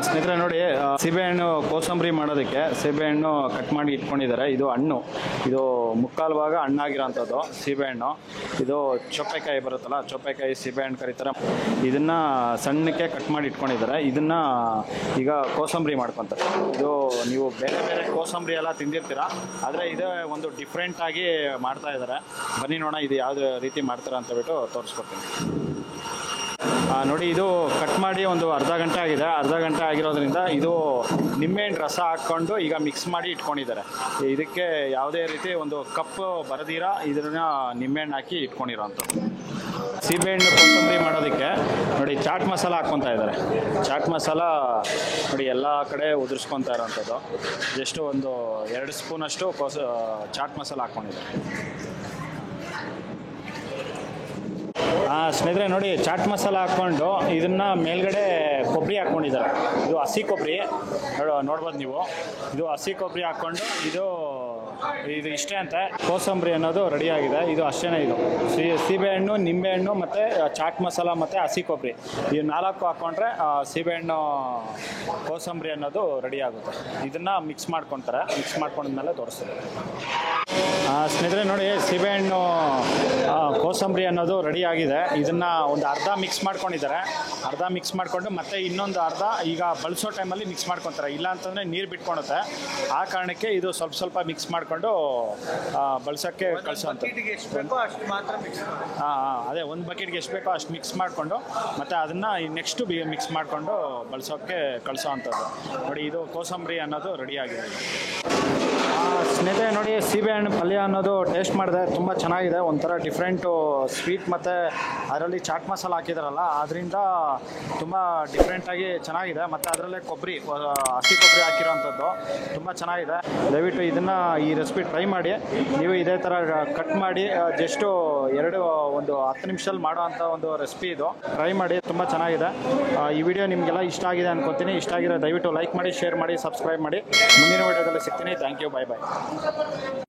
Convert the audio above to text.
ಸ್ನೇಹಿತರೆ ನೋಡಿ, ಸೀಬೆಹಣ್ಣು ಕೋಸಂಬರಿ ಮಾಡೋದಕ್ಕೆ ಸೀಬೆಹಣ್ಣು ಕಟ್ ಮಾಡಿ ಇಟ್ಕೊಂಡಿದ್ದಾರೆ. ಇದು ಹಣ್ಣು, ಇದು ಮುಕ್ಕಾಲು ಭಾಗ ಹಣ್ಣಾಗಿರೋಂಥದ್ದು ಸೀಬೆಹಣ್ಣು. ಇದು ಚೊಪ್ಪೆಕಾಯಿ ಬರುತ್ತಲ್ಲ, ಚೊಪ್ಪೆಕಾಯಿ ಸೀಬೆಹಣ್ಣು ಕರೀತಾರೆ. ಇದನ್ನು ಸಣ್ಣಕ್ಕೆ ಕಟ್ ಮಾಡಿ ಇಟ್ಕೊಂಡಿದ್ದಾರೆ. ಇದನ್ನು ಈಗ ಕೋಸಂಬರಿ ಮಾಡ್ಕೊತಾರೆ. ಇದು ನೀವು ಬೇರೆ ಬೇರೆ ಕೋಸಂಬರಿ ಎಲ್ಲ ತಿಂದಿರ್ತೀರ, ಆದರೆ ಇದೇ ಒಂದು ಡಿಫ್ರೆಂಟಾಗಿ ಮಾಡ್ತಾ ಇದ್ದಾರೆ. ಬನ್ನಿ ನೋಡೋಣ ಇದು ಯಾವ್ದು ರೀತಿ ಮಾಡ್ತಾರೆ ಅಂತ ಬಿಟ್ಟು ತೋರಿಸ್ಕೊಡ್ತೀನಿ. ನೋಡಿ, ಇದು ಕಟ್ ಮಾಡಿ ಒಂದು ಅರ್ಧ ಗಂಟೆ ಆಗಿದೆ. ಅರ್ಧ ಗಂಟೆ ಆಗಿರೋದ್ರಿಂದ ಇದು ನಿಂಬೆಹಣ್ಣು ರಸ ಹಾಕ್ಕೊಂಡು ಈಗ ಮಿಕ್ಸ್ ಮಾಡಿ ಇಟ್ಕೊಂಡಿದ್ದಾರೆ. ಇದಕ್ಕೆ ಯಾವುದೇ ರೀತಿ ಒಂದು ಕಪ್ಪು ಬರದಿರ ಇದನ್ನ ನಿಂಬೆಹಣ್ಣು ಹಾಕಿ ಇಟ್ಕೊಂಡಿರೋಂಥದ್ದು. ಸೀಬೆಹಣ್ಣು ಕೋಸಂಬರಿ ಮಾಡೋದಕ್ಕೆ ನೋಡಿ ಚಾಟ್ ಮಸಾಲ ಹಾಕ್ಕೊತಾ ಇದ್ದಾರೆ. ಚಾಟ್ ಮಸಾಲ ನೋಡಿ ಎಲ್ಲ ಕಡೆ ಉದುರಿಸ್ಕೊತಾ ಇರೋಂಥದ್ದು. ಜಸ್ಟ್ ಒಂದು 2 ಸ್ಪೂನಷ್ಟು ಚಾಟ್ ಮಸಾಲ ಹಾಕ್ಕೊಂಡಿದ್ದಾರೆ. ಸ್ನೇಹಿತರೆ ನೋಡಿ, ಚಾಟ್ ಮಸಾಲ ಹಾಕ್ಕೊಂಡು ಇದನ್ನು ಮೇಲ್ಗಡೆ ಕೊಬ್ಬರಿ ಹಾಕ್ಕೊಂಡಿದ್ದಾರೆ. ಇದು ಹಸಿ ಕೊಬ್ಬರಿ ನೋಡ್ಬೋದು ನೀವು. ಇದು ಹಸಿ ಕೊಬ್ಬರಿ ಹಾಕ್ಕೊಂಡು ಇದು ಇಷ್ಟೇ ಅಂತ ಕೋಸಂಬರಿ ಅನ್ನೋದು ರೆಡಿಯಾಗಿದೆ. ಇದು ಅಷ್ಟೇ. ಇದು ಸೀಬೆಹಣ್ಣು, ನಿಂಬೆಹಣ್ಣು ಮತ್ತು ಚಾಟ್ ಮಸಾಲ ಮತ್ತು ಹಸಿ ಕೊಬ್ಬರಿ ಇವು 4 ಹಾಕ್ಕೊಂಡ್ರೆ ಸೀಬೆಹಣ್ಣು ಕೋಸಂಬರಿ ಅನ್ನೋದು ರೆಡಿ ಆಗುತ್ತೆ. ಇದನ್ನು ಮಿಕ್ಸ್ ಮಾಡ್ಕೊತಾರೆ. ಮಿಕ್ಸ್ ಮಾಡ್ಕೊಂಡ್ಮೇಲೆ ತೋರಿಸ್ತಾರೆ. ಸ್ನೇಹಿತರೆ ನೋಡಿ, ಸೀಬೆಹಣ್ಣು ಕೋಸಂಬರಿ ಅನ್ನೋದು ರೆಡಿ ಆಗಿದೆ. ಇದನ್ನು ಒಂದು ಅರ್ಧ ಮಿಕ್ಸ್ ಮಾಡ್ಕೊಂಡಿದ್ದಾರೆ. ಅರ್ಧ ಮಿಕ್ಸ್ ಮಾಡಿಕೊಂಡು ಮತ್ತೆ ಇನ್ನೊಂದು ಅರ್ಧ ಈಗ ಬಳಸೋ ಟೈಮಲ್ಲಿ ಮಿಕ್ಸ್ ಮಾಡ್ಕೊತಾರೆ. ಇಲ್ಲ ಅಂತಂದರೆ ನೀರು ಬಿಟ್ಕೊಳುತ್ತೆ. ಆ ಕಾರಣಕ್ಕೆ ಇದು ಸ್ವಲ್ಪ ಸ್ವಲ್ಪ ಮಿಕ್ಸ್ ಮಾಡಿಕೊಂಡು ಬಳಸೋಕ್ಕೆ ಕಳಿಸೋಂಥ. ಅದೇ ಒಂದು ಬಕೆಟ್ಗೆ ಎಷ್ಟು ಬೇಕೋ ಅಷ್ಟು ಮಿಕ್ಸ್ ಮಾಡಿಕೊಂಡು ಮತ್ತೆ ಅದನ್ನು ನೆಕ್ಸ್ಟು ಮಿಕ್ಸ್ ಮಾಡಿಕೊಂಡು ಬಳಸೋಕ್ಕೆ ಕಳಿಸೋ ಅಂಥದ್ದು. ನೋಡಿ, ಇದು ಕೋಸಂಬರಿ ಅನ್ನೋದು ರೆಡಿ ಆಗಿದೆ. ಸ್ನೇಹಿತರೆ ನೋಡಿ, ಸೀಬೆಹಣ್ಣು ಪಲ್ಯ ಅನ್ನೋದು ಟೇಸ್ಟ್ ಮಾಡಿದೆ. ತುಂಬ ಚೆನ್ನಾಗಿದೆ. ಒಂಥರ ಡಿಫ್ರೆಂಟು ಸ್ವೀಟ್ ಮತ್ತು ಅದರಲ್ಲಿ ಚಾಟ್ ಮಸಾಲ ಹಾಕಿದಾರಲ್ಲ, ಅದರಿಂದ ತುಂಬ ಡಿಫ್ರೆಂಟಾಗಿ ಚೆನ್ನಾಗಿದೆ. ಮತ್ತು ಅದರಲ್ಲೇ ಕೊಬ್ಬರಿ, ಹಸಿ ಕೊಬ್ಬರಿ ಹಾಕಿರೋವಂಥದ್ದು ತುಂಬ ಚೆನ್ನಾಗಿದೆ. ದಯವಿಟ್ಟು ಇದನ್ನು ಈ ರೆಸಿಪಿ ಟ್ರೈ ಮಾಡಿ. ನೀವು ಇದೇ ಥರ ಕಟ್ ಮಾಡಿ ಜಸ್ಟು ಒಂದು 10 ನಿಮಿಷದಲ್ಲಿ ಮಾಡೋ ಅಂಥ ಒಂದು ರೆಸಿಪಿ ಇದು. ಟ್ರೈ ಮಾಡಿ, ತುಂಬ ಚೆನ್ನಾಗಿದೆ. ಈ ವಿಡಿಯೋ ನಿಮಗೆಲ್ಲ ಇಷ್ಟ ಆಗಿದೆ ಅನ್ಕೊತೀನಿ. ಇಷ್ಟ ಆಗಿದೆ ದಯವಿಟ್ಟು ಲೈಕ್ ಮಾಡಿ, ಶೇರ್ ಮಾಡಿ, ಸಬ್ಸ್ಕ್ರೈಬ್ ಮಾಡಿ. ಮುಂದಿನ ವಿಡಿಯೋದಲ್ಲಿ ಸಿಗ್ತೀನಿ. Thank you. Bye bye.